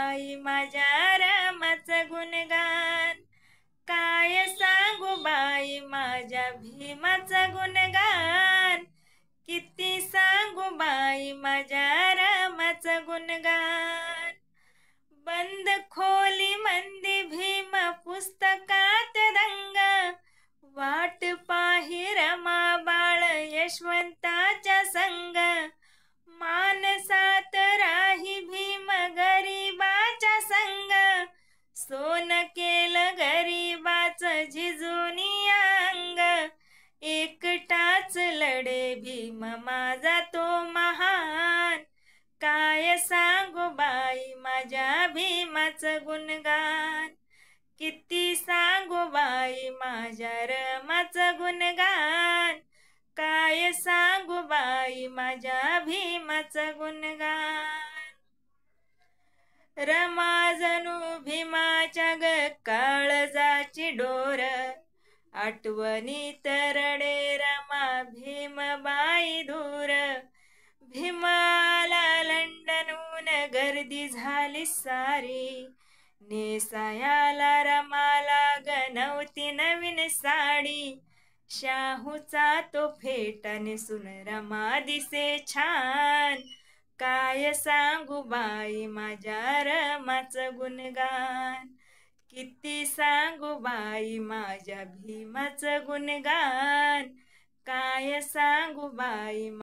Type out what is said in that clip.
बाई माझ्या रामाचं गुणगान, काय सांगू बाई माझ्या भीमाचं गुणगान, किती सांगू बाई माझ्या रामाचं गुणगान. बंद खोली मंदी भीम पुस्तकात रंग, वाट पाही रमा बाळ यशवंताच्या संग, मानसात राही भीम गरीबाच्या संग, सोन केलं गरीबाचं झिजूनी अंग, एकटाच लढे भीम माझा तो महान, काय सांगू बाई माझ्या भीमाचं गुणगान, किती सांगू बाई माझ्या रमाचं गुणगान, काय सांगू बाई माझ्या भीमाचं गुणगान. रमा जणू भीमाच्या ग काळजाची डोर, आठवणीत रडे रमा भीमबाई दूर, भीमाला लंडनहून गर्दी झाली सारी, नेसायाला रमाला ग नव्हती नवीन साडी, शाहूचा तो फेटा नेसून रमा दिसे छान, काय सांगू बाई माझ्या रमाचं गुणगान, किती सांगू बाई माझ्या भीमाचं गुणगान, काय सांगू बाई